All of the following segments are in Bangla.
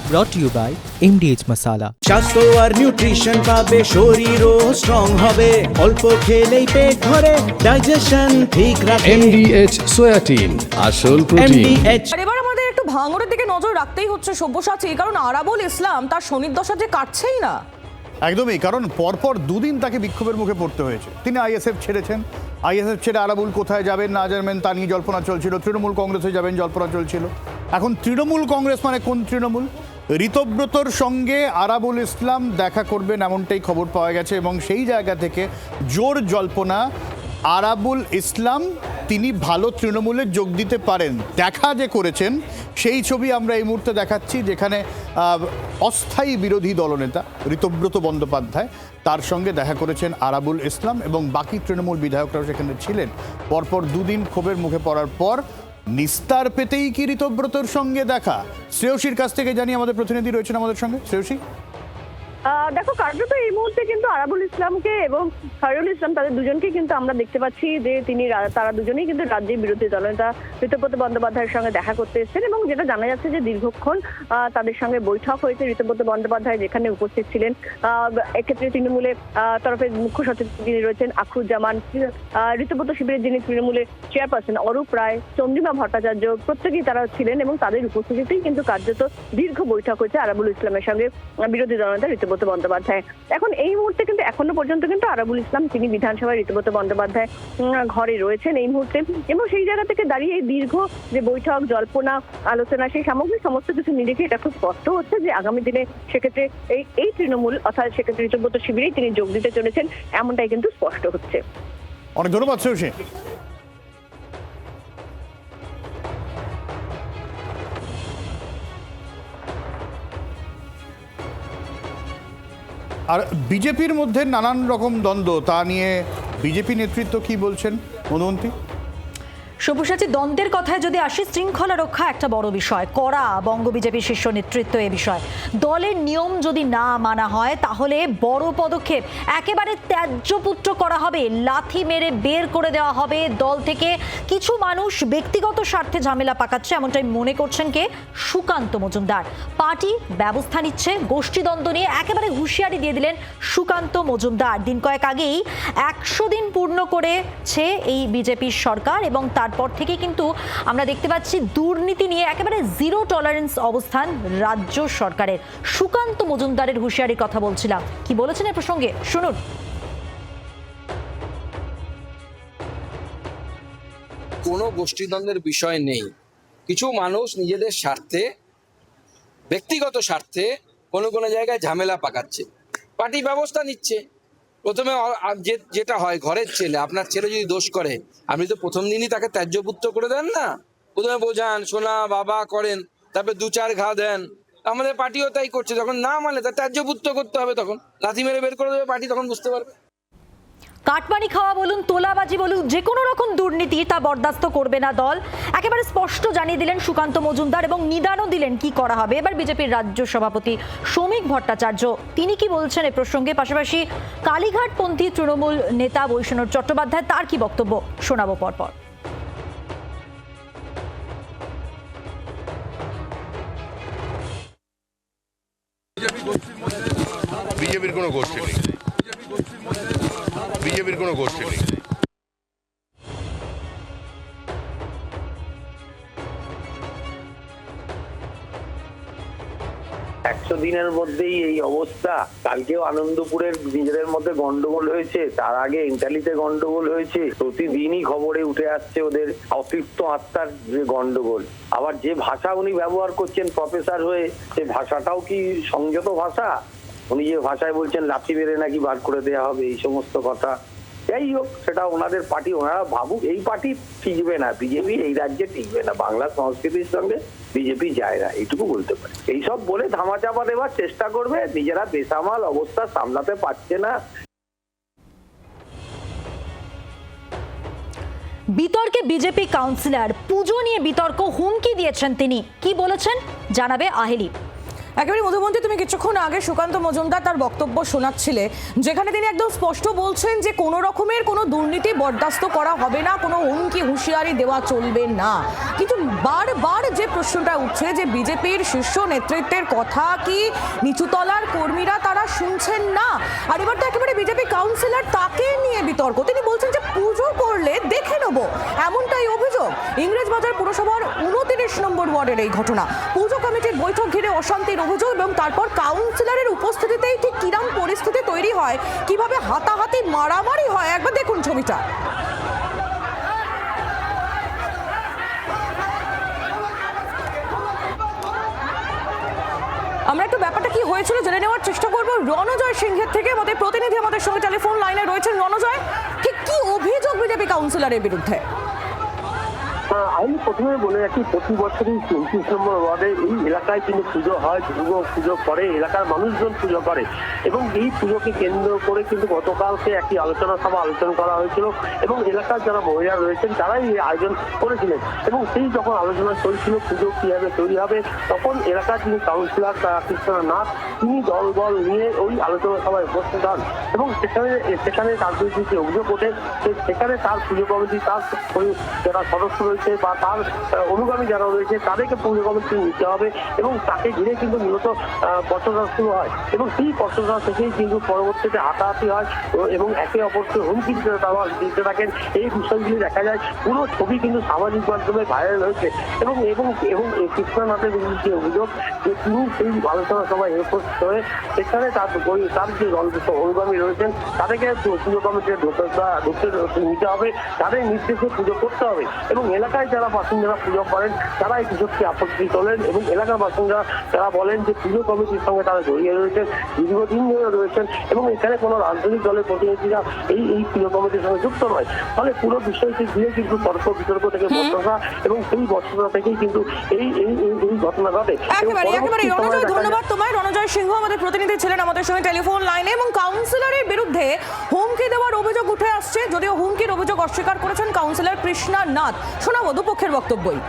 brought to you by MDH Masala. স্বাস্থ্য আর নিউট্রিশন পাবে, শরীরও স্ট্রং হবে, অল্প খেলেই পেট ভরে, ডাইজেশন ঠিক রাখে। MDH সোয়াটিন, আসল প্রোটিন। MDH এবার আমাদের একটু ভাঙড়ের দিকে নজর রাখতেই হচ্ছে সব্যসাচী, কারণ আরাবুল ইসলাম তার শনির দশা যে কাটছেই না। একদমই, কারণ পরপর দুদিন তাকে বিক্ষোভের মুখে পড়তে হয়েছে। তিনি আইএসএফ ছেড়েছেন। আইএসএফ ছেড়ে আরাবুল কোথায় যাবেন না যাবেন তা নিয়ে জল্পনা চলছিল। তৃণমূল কংগ্রেসে যাবেন জল্পনা চলছিল। এখন তৃণমূল কংগ্রেস মানে কোন তৃণমূল? ঋতব্রতর সঙ্গে আরাবুল ইসলাম দেখা করবেন এমনটাই খবর পাওয়া গেছে, এবং সেই জায়গা থেকে জোর জল্পনা আরাবুল ইসলাম তিনি ভালো তৃণমূলে যোগ দিতে পারেন। দেখা যে করেছেন সেই ছবি আমরা এই মুহূর্তে দেখাচ্ছি, যেখানে অস্থায়ী বিরোধী দলনেতা ঋতব্রত বন্দ্যোপাধ্যায় তার সঙ্গে দেখা করেছেন আরাবুল ইসলাম, এবং বাকি তৃণমূল বিধায়করাও সেখানে ছিলেন। পরপর দুদিন ক্ষোভের মুখে পড়ার পর নিস্তার পেতেই কি ঋতব্রতর সঙ্গে দেখা? শ্রেয়সীর কাছ থেকে জানি, আমাদের প্রতিনিধি রয়েছেন আমাদের সঙ্গে। শ্রেয়সী, দেখো, কার্যত এই মুহূর্তে কিন্তু আরাবুল ইসলামকে এবং খায়রুল ইসলাম তাদের দুজনকে কিন্তু আমরা দেখতে পাচ্ছি যে তারা দুজনেই কিন্তু রাজ্যের বিরোধী দলনেতা ঋতব্রত বন্দ্যোপাধ্যায়ের সঙ্গে দেখা করতে এসেছেন, এবং যেটা জানা যাচ্ছে যে দীর্ঘক্ষণ তাদের সঙ্গে বৈঠক হয়েছে। ঋতব্রত বন্দ্যোপাধ্যায় যেখানে উপস্থিত ছিলেন, এক্ষেত্রে তৃণমূলের তরফে মুখ্য সচিব যিনি রয়েছেন আখরুজ্জামান, ঋতব্রত শিবিরের যিনি তৃণমূলের চেয়ারপারসন অরূপ রায়, চন্দ্রিমা ভট্টাচার্য, প্রত্যেকেই তারা ছিলেন, এবং তাদের উপস্থিতিতেই কিন্তু কার্যত দীর্ঘ বৈঠক হয়েছে আরাবুল ইসলামের সঙ্গে বিরোধী দলনেতা ঋতব্রত বন্দ্যোপাধ্যায়। এখন এই মুহূর্তে কিন্তু এখনো পর্যন্ত কিন্তু আরাবুল ইসলাম তিনি বিধানসভায় ঋতব্রত বন্দ্যোপাধ্যায় ঘরে রয়েছেন এই মুহূর্তে, এবং সেই জায়গা থেকে দাঁড়িয়ে এই দীর্ঘ যে বৈঠক, জল্পনা, আলোচনা, সেই সামগ্রিক সমস্ত কিছু নিরিখে এটা খুব স্পষ্ট হচ্ছে যে আগামী দিনে সেক্ষেত্রে এই তৃণমূল অর্থাৎ সেক্ষেত্রে ঋতব্রত শিবিরেই তিনি যোগ দিতে চলেছেন, এমনটাই কিন্তু স্পষ্ট হচ্ছে। অনেক ধন্যবাদ শ্রেয়সী। আর বিজেপির মধ্যে নানান রকম দ্বন্দ্ব, তা নিয়ে বিজেপি নেতৃত্ব কি বলছেন মধুমন্তী? সব্যসাচী, দ্বন্দ্বের কথায় যদি আসি, শৃঙ্খলা রক্ষা একটা বড় বিষয়। কড়া বঙ্গ বিজেপির শীর্ষ নেতৃত্ব এ বিষয়। দলের নিয়ম যদি না মানা হয় তাহলে বড় পদক্ষেপ, একেবারে ত্যায্যপুত্র করা হবে, লাথি মেরে বের করে দেওয়া হবে দল থেকে। কিছু মানুষ ব্যক্তিগত স্বার্থে ঝামেলা পাকাচ্ছে, এমনটাই মনে করছেন কে? সুকান্ত মজুমদার। পার্টি ব্যবস্থা নিচ্ছে গোষ্ঠীদ্বন্দ্ব নিয়ে, একেবারে হুঁশিয়ারি দিয়ে দিলেন সুকান্ত মজুমদার। দিন কয়েক আগেই 100 দিন পূর্ণ করেছে এই বিজেপির সরকার, এবং তারপর থেকে কিন্তু আমরা দেখতে পাচ্ছি দুর্নীতি নিয়ে একেবারে জিরো টলারেন্স অবস্থান রাজ্য সরকারের। সুকান্ত মজুমদারের হুঁশিয়ারির কথা বলছিলাম, কি বলেছেন এ প্রসঙ্গে শুনুন। কোনো গোষ্ঠীদ্বন্দ্বের বিষয় নেই। কিছু মানুষ নিজেদের স্বার্থে, ব্যক্তিগত স্বার্থে কোনো জায়গায় ঝামেলা পাকাচ্ছে, পার্টি ব্যবস্থা নিচ্ছে। প্রথমে যেটা হয়, ঘরের ছেলে, আপনার ছেলে যদি দোষ করে, আপনি তো প্রথম দিনই তাকে ত্যায্যপুত্র করে দেন না। প্রথমে বোঝান, সোনা বাবা করেন, তারপরে 2-4 ঘা দেন। আমাদের পার্টিও তাই করছে। যখন না মানে তার ত্যায্যপুত্র করতে হবে, তখন লাথি মেরে বের করে দেবে পার্টি, তখন বুঝতে পারবে। কাটমানি খাওয়া বলুন, তোলাবাজি বলুন, যে কোনো রকম দুর্নীতি তা বরদাস্ত করবে না দল, একেবারে স্পষ্ট জানিয়ে দিলেন সুকান্ত মজুমদার, এবং নিদানও দিলেন কি করা হবে। এবার বিজেপির রাজ্য সভাপতি শ্রমিক ভট্টাচার্য তিনি কি বলছেন এ প্রসঙ্গে, পাশাপাশি কালীঘাটপন্থী তৃণমূল নেতা বৈষ্ণব চট্টোপাধ্যায় তার কি বক্তব্য শোনাবো পরপর। বিজেপির কোনো গোষ্ঠী নেই, বিজেপির কোনো গোষ্ঠী নেই। 100 দিনের মধ্যেই এই অবস্থা। কালকেও আনন্দপুরের নিজেদের মধ্যে গন্ডগোল হয়েছে, তার আগে ইন্টালিতে গন্ডগোল হয়েছে। প্রতিদিনই খবরে উঠে আসছে ওদের অতৃপ্ত আত্মার যে গন্ডগোল। আবার যে ভাষা উনি ব্যবহার করছেন প্রফেসর হয়ে, সে ভাষাটাও কি সংযত ভাষা? উনি যে ভাষায় বলছেন লাথি মেরে নাকি বার করে দেওয়া হবে, এই সমস্ত কথা। যাই হোক, সেটা ওনাদের পার্টি, ওনারা ভাবুক। এই পার্টি টিকবে না, বিজেপি এই রাজ্যে টিকবে না, বাংলা সংস্কৃতির সঙ্গে বিজেপি যায় না, এইটুকু বলতে পারে। এইসব বলে ধামাচাপা দেওয়ার চেষ্টা করবে, নিজেরা বেসামাল অবস্থা সামলাতে পারছে না। বিতর্কে বিজেপি কাউন্সিলর পুজো নিয়ে বিতর্ক, হুমকি দিয়েছেন তিনি, কি বলেছেন জানাবে আহেলি। একেবারে মধুমন্তী, তুমি কিছুক্ষণ আগে সুকান্ত মজুমদার তার বক্তব্য শোনাচ্ছিলে, যেখানে তিনি একদম স্পষ্ট বলছেন যে কোনো রকমের কোনো দুর্নীতি বরদাস্ত করা হবে না, কোনো হুমকি হুঁশিয়ারি দেওয়া চলবে না। কিন্তু বারবার যে প্রশ্নটা উঠছে যে বিজেপির শীর্ষ নেতৃত্বের কথা কি নিচুতলার কর্মীরা তারা শুনছেন না? আর এবার তো একেবারে বিজেপি কাউন্সিলর তাকে নিয়ে বিতর্ক, তিনি বলছেন যে পুজো করলে দেখে নেবো, এমনটাই অভিযোগ। ইংরেজবাজার পুরসভার 29 নম্বর ওয়ার্ডের এই ঘটনা, পুজো কমিটির বৈঠক ঘিরে অশান্তির অভিযোগ এবং তারপর কাউন্সিলরের উপস্থিতিতেই ঠিক কিরম পরিস্থিতি তৈরি হয়, কিভাবে হাতাহাতি মারামারি হয়, একবার দেখুন ছবিটা। আমরা একটু ব্যাপারটা কি হয়েছিল জেনে নেওয়ার চেষ্টা করবো রণজয় সিংহের থেকে। আমাদের প্রতিনিধি আমাদের সঙ্গে টেলিফোন লাইনে রয়েছেন। রণজয়, ঠিক কি অভিযোগ বিজেপি কাউন্সিলরের বিরুদ্ধে? আমি প্রথমে বলে রাখি, প্রতি বছরই 29 নম্বর ওয়ার্ডে এই এলাকায় কিন্তু পুজো হয়, পুজো করে, এলাকার মানুষজন পুজো করে এবং এই পুজোকে কেন্দ্র করে কিন্তু গতকালকে একটি আলোচনা সভা আয়োজন করা হয়েছিল এবং এলাকার যারা মহিলা রয়েছেন তারাই এই আয়োজন করেছিলেন এবং সেই যখন আলোচনা চলছিল পুজো কিভাবে তৈরি হবে, তখন এলাকার যিনি কাউন্সিলর কৃষ্ণনাথ তিনি দল নিয়ে ওই আলোচনা সভায় উপস্থিত হন এবং সেখানে তার বিরুদ্ধে যে অভিযোগ ওঠে সেখানে তার পুজো কমিটি, তার যারা সদস্য রয়েছে বা তার অনুগামী যারা রয়েছে তাদেরকে পুজো কমিটি নিতে হবে এবং তাকে ঘিরে কিন্তু মূলত কষ্টটা শুরু হয় এবং সেই কষ্টটা থেকেই কিন্তু পরবর্তীতে হাতাহাতি হয় এবং একে অপরকে হুমকি দিতে থাকেন। এই বিষয়গুলি দেখা যায়, পুরো ছবি কিন্তু সামাজিক মাধ্যমে ভাইরাল হয়েছে এবং কৃষ্ণনাথের যে অভিযোগ যে তিনি সেই আলোচনা সভায় উপস্থিত হয়ে সেখানে তার যে অনুগামী রয়েছেন তাদেরকে পুজো কমিটির ঢুকতে নিতে হবে, তাদের নির্দেশে পুজো করতে হবে এবং এলাকায় যারা বাসিন্দারা পুজো করেন তারা এই বিষয়টি আপত্তি তোলেন এবং এলাকার বাসিন্দারা তারা বলেন যে পুজো কমিটির সঙ্গে তারা জড়িয়ে রয়েছেন, দীর্ঘদিন ধরে রয়েছেন এবং এখানে কোনো রাজনৈতিক দলের প্রতিনিধিরা এই পুজো কমিটির সঙ্গে যুক্ত নয়। ফলে পুরো বিষয়টি ঘিরে কিন্তু তর্ক বিতর্ক থেকে বর্ষা এবং সেই বর্ষা থেকেই কিন্তু এই ঘটনা ঘটে। একেবারে রণজয়, ধন্যবাদ তোমায়। রণজয় সিংহ আমাদের প্রতিনিধি ছিলেন আমাদের সঙ্গে টেলিফোন লাইনে এবং কাউন্সিলরের বিরুদ্ধে হুমকি দেওয়ার অভিযোগ উঠে আসছে, যদিও হুমকির অভিযোগ অস্বীকার করেছেন কাউন্সিলর কৃষ্ণনাথ। শোনাবো দুপক্ষের বক্তব্যই।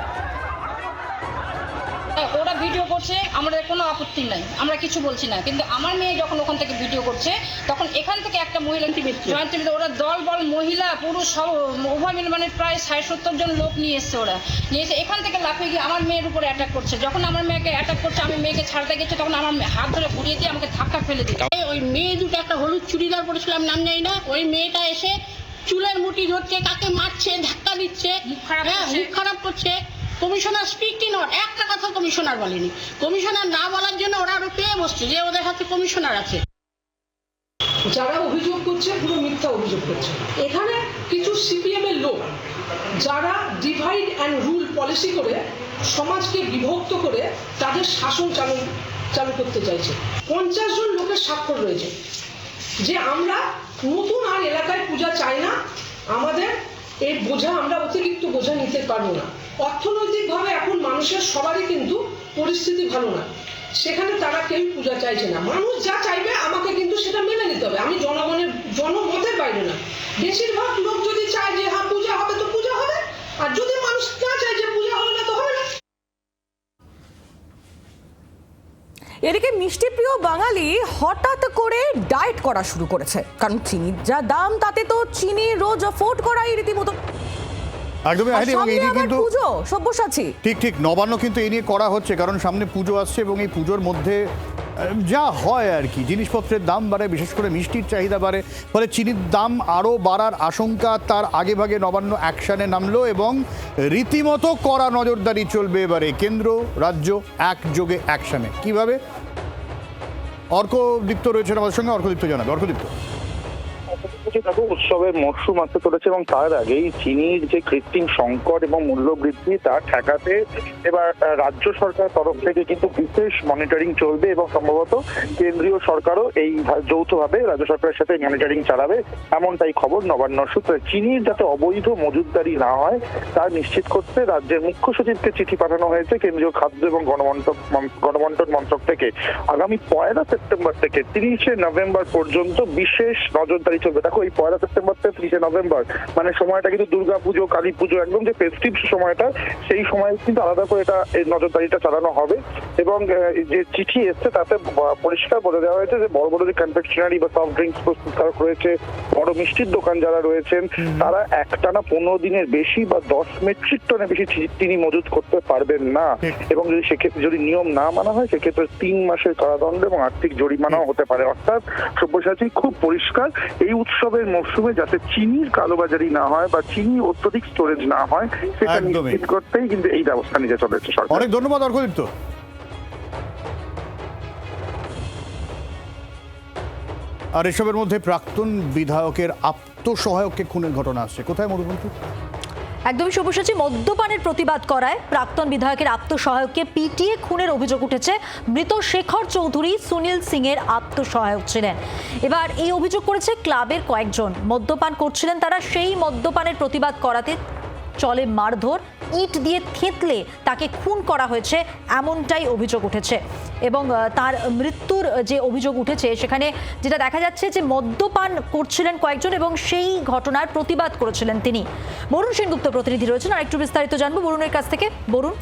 ওরা ভিডিও করছে, আমাদের কোনো আপত্তি নাই, আমরা কিছু বলছি না, কিন্তু আমার মেয়ে যখন ওখান থেকে ভিডিও করছে তখন এখান থেকে একটা মহিলা জয়ন্তী, ওরা দল বল মহিলা পুরুষ সব উভয় মিলে মানে প্রায় 60-70 জন লোক নিয়ে এসছে, ওরা নিয়ে এসে এখান থেকে লাফিয়ে গিয়ে আমার মেয়ের উপরে অ্যাটাক করছে। যখন আমার মেয়েকে অ্যাটাক করছে, আমি মেয়েকে ছাড়তে গেছি, তখন আমার হাত ধরে ঘুরিয়ে দিয়ে আমাকে ধাক্কা ফেলে দিচ্ছে। ওই মেয়ে দুটো একটা হলুদ চুড়িদার পরেছিলাম, নাম জানি না, ওই মেয়েটা এসে চুলের মুঠি ধরছে, কাকে মারছে, ধাক্কা দিচ্ছে, মুখ খারাপ করছে। কমিশনার স্পিকই নট, একটা কথা কমিশনার বলেনি। কমিশনার না বলার জন্য ওরা আরো পেয়ে বসছে যে ওদের হাতে কমিশনার আছে। যারা অভিযোগ করছে পুরো মিথ্যা অভিযোগ করছে। এখানে কিছু সিপিএম এর লোক যারা ডিভাইড অ্যান্ড রুল পলিসি করে সমাজকে বিভক্ত করে তাদের শাসন চালু করতে চাইছে। 50 জন লোকের স্বাক্ষর রয়েছে যে আমরা নতুন আর এলাকায় পূজা চাই না, আমাদের এই বোঝা, আমরা অতিরিক্ত বোঝা নিতে পারবো না। অর্থনৈতিকভাবে এখন মানুষের সবারই কিন্তু পরিস্থিতি ভালো না, সেখানে তারা কেউ পূজা চাইছে না। মানুষ যা চাইবে আমাকে কিন্তু সেটা মেনে নিতে হবে, আমি জনমতের বাইরে না। বেশিরভাগ লোক যদি চায় যে হ্যাঁ পূজা হবে তো পূজা হবে, আর যদি মানুষ না চায় যে পূজা হবে না তো হবে না। এদিকে মিষ্টিপ্রিয় বাঙালি হঠাৎ করে ডায়েট করা শুরু করেছে, কারণ চিনির যা দাম তাতে তো চিনি রোজ অ্যাফোর্ড করাই রীতিমতো একদমই আইনি এবং এই নিয়ে কিন্তু পুজো সব্যসাচী ঠিক নবান্ন কিন্তু এই নিয়ে করা হচ্ছে, কারণ সামনে পুজো আসছে এবং এই পুজোর মধ্যে যা হয় আর কি, জিনিসপত্রের দাম বাড়ে, বিশেষ করে মিষ্টির চাহিদা বাড়ে, ফলে চিনির দাম আরও বাড়ার আশঙ্কা। তার আগে ভাগে নবান্ন অ্যাকশানে নামলো এবং রীতিমতো কড়া নজরদারি চলবে এবারে কেন্দ্র রাজ্য একযোগে অ্যাকশানে। কিভাবে? অর্কদীপ্ত রয়েছেন আমাদের সঙ্গে, অর্কদীপ্ত জানাবে। অর্কদীপ্ত, উৎসবের মরশুম আসতে চলেছে এবং তার আগেই চিনির যে কৃত্রিম সংকট এবং মূল্য বৃদ্ধি তা ঠেকাতে এবার রাজ্য সরকারের তরফ থেকে কিন্তু বিশেষ মনিটরিং চলবে এবং সম্ভবত কেন্দ্রীয় সরকারও এই যৌথভাবে রাজ্য সরকারের সাথে মনিটরিং চালাবে, এমনটাই খবর নবান্ন সূত্রে। চিনির যাতে অবৈধ মজুতদারি না হয় তা নিশ্চিত করতে রাজ্যের মুখ্য সচিবকে চিঠি পাঠানো হয়েছে কেন্দ্রীয় খাদ্য এবং গণবন্টন মন্ত্রক থেকে। আগামী 1 সেপ্টেম্বর থেকে 30 নভেম্বর পর্যন্ত বিশেষ নজরদারি চলবে। ওই 1 সেপ্টেম্বর থেকে 30 নভেম্বর, মানে সময়টা কিন্তু দুর্গাপুজো, কালী পুজো, একদম যে ফেস্টিভ সময়টা, সেই সময় কিন্তু আলাদা করে এটা এই নজরদারিটা চালানো হবে। এবং যে চিঠি এসছে তাতে পরিষ্কার বলে দেওয়া হয়েছে যে বড় বড় যে কনফেকশনারি বা সফট ড্রিঙ্কস প্রস্তুতকারক রয়েছে, বড় মিষ্টির দোকান যারা রয়েছেন, তারা একটানা 15 দিনের বেশি বা 10 মেট্রিক টনের বেশি চিনি মজুত করতে পারবেন না। এবং যদি সেক্ষেত্রে যদি নিয়ম না মানা হয়, সেক্ষেত্রে 3 মাসের কারাদণ্ড এবং আর্থিক জরিমানাও হতে পারে। অর্থাৎ সব্যসাচী খুব পরিষ্কার, এই উৎসবের মরশুমে যাতে চিনির কালোবাজারি না হয় বা চিনি অত্যধিক স্টোরেজ না হয়, সেটা নিশ্চিত করতেই কিন্তু এই ব্যবস্থা নিতে চলেছে সরকার। অনেক ধন্যবাদ অর্কদীপ্ত। আর এসবের মধ্যে প্রাক্তন বিধায়কের আত্মসহায়ককে খুনের ঘটনা আসছে, কোথায় মধুবন্তী? একদমই সব্যসাচী, মদ্যপানের প্রতিবাদ করায় প্রাক্তন বিধায়কের আত্মসহায়ককে পিটিয়ে খুনের অভিযোগ উঠেছে। মৃত শেখর চৌধুরী সুনীল সিং এর আত্মসহায়ক ছিলেন। এবার এই অভিযোগ করেছে ক্লাবের কয়েকজন। মদ্যপান করছিলেন তারা, সেই মদ্যপানের প্রতিবাদ করাতে চলে মারধর, ইট দিয়ে থেতলে তাকে খুন করা হয়েছে, এমনটাই অভিযোগ উঠেছে। এবং তার মৃত্যুর যে অভিযোগ উঠেছে সেখানে যেটা দেখা যাচ্ছে যে মদ্যপান করছিলেন কয়েকজন এবং সেই ঘটনার প্রতিবাদ করেছিলেন তিনি। বরুণ সেনগুপ্ত প্রতিনিধি রয়েছেন, আর একটু বিস্তারিত জানবো বরুণের কাছ থেকে। বরুণ,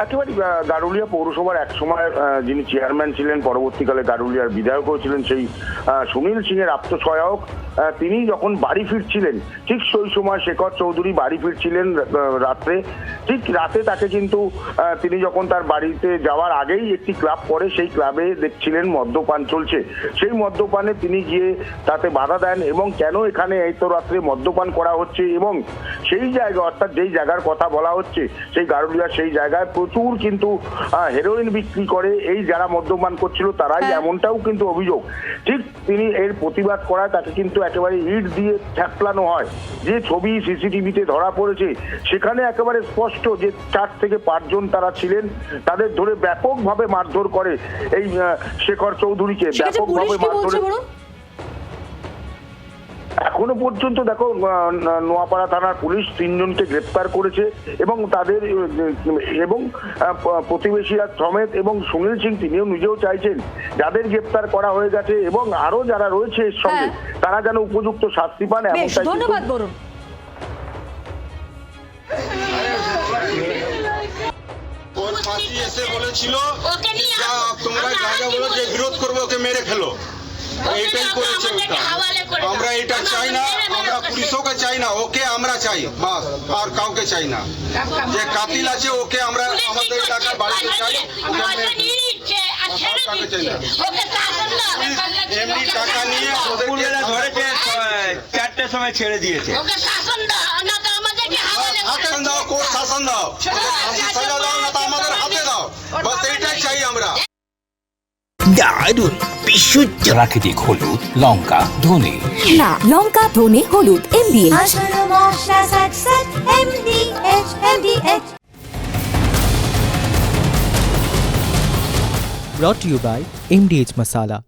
একেবারে গারুলিয়া পৌরসভার এক সময় যিনি চেয়ারম্যান ছিলেন, পরবর্তীকালে গারুলিয়ার বিধায়কও ছিলেন, সেই সুনীল সিং এর আত্মসহায়ক, তিনি যখন বাড়ি ফিরছিলেন, ঠিক সেই সময় শেখর চৌধুরী বাড়ি ফিরছিলেন রাত্রে। ঠিক রাতে তাকে কিন্তু তিনি যখন তার বাড়িতে যাওয়ার আগেই একটি ক্লাব করে, সেই ক্লাবে দেখছিলেন মদ্যপান চলছে। সেই মদ্যপানে তিনি গিয়ে তাতে বাধা দেন এবং কেন এখানে এত রাত্রে মদ্যপান করা হচ্ছে, এবং সেই জায়গা অর্থাৎ যেই জায়গার কথা বলা হচ্ছে সেই গারুলিয়া, সেই জায়গায় প্রচুর কিন্তু হেরোইন বিক্রি করে এই যারা মদ্যপান করছিল তারাই, এমনটাও কিন্তু অভিযোগ। ঠিক তিনি এর প্রতিবাদ করায় তাকে কিন্তু একেবারে ইট দিয়ে ঠ্যাপলানো হয়। যে ছবি সিসিটিভিতে ধরা পড়েছে সেখানে একেবারে স্পষ্ট যে 4 থেকে 5 জন তারা ছিলেন, তাদের ধরে ব্যাপকভাবে মারধর করে এই শেখর চৌধুরীকে, ব্যাপকভাবে মারধর। এখনো পর্যন্ত দেখো নোয়াপাড়া থানার পুলিশ 3 জনকে গ্রেপ্তার করেছে এবং তাদের এবং প্রতিবেশীরা সমেত, এবং সুনীল সিং তিনিও নিজেও চাইছেন যাদের গ্রেপ্তার করা হয়ে গেছে এবং আরো যারা রয়েছে এর সঙ্গে তারা যেন উপযুক্ত শাস্তি পান। ধন্যবাদ বরুণ। ওর মাসি এসে বলেছিল তোমরা গাঁজা বলো যে বিরোধ করবো, ওকে মেরে ফেলো, এটাই করেছে। আমরা এটা চাই না, আমরা পুলিশকে চাই না, ওকে আমরা চাই বাস, আর কাউকে চাই না। যে কাতিল আছে ওকে আমরা আমাদের এলাকার বাড়িতে চাই, এমনি টাকা নিয়ে ধরেছে, 4টার সময় ছেড়ে দিয়েছে। শাসন দাও, কোর্ট শাসন দাও, সাজা দাও না তো আমাদের হাতে দাও, বাস এইটাই চাই আমরা। দারুণ বিশুদ্ধ প্রাকৃতিক হলুদ, লঙ্কা, ধনে না, লঙ্কা, ধনে, হলুদ, MDH MDH। brought to you by MDH Masala।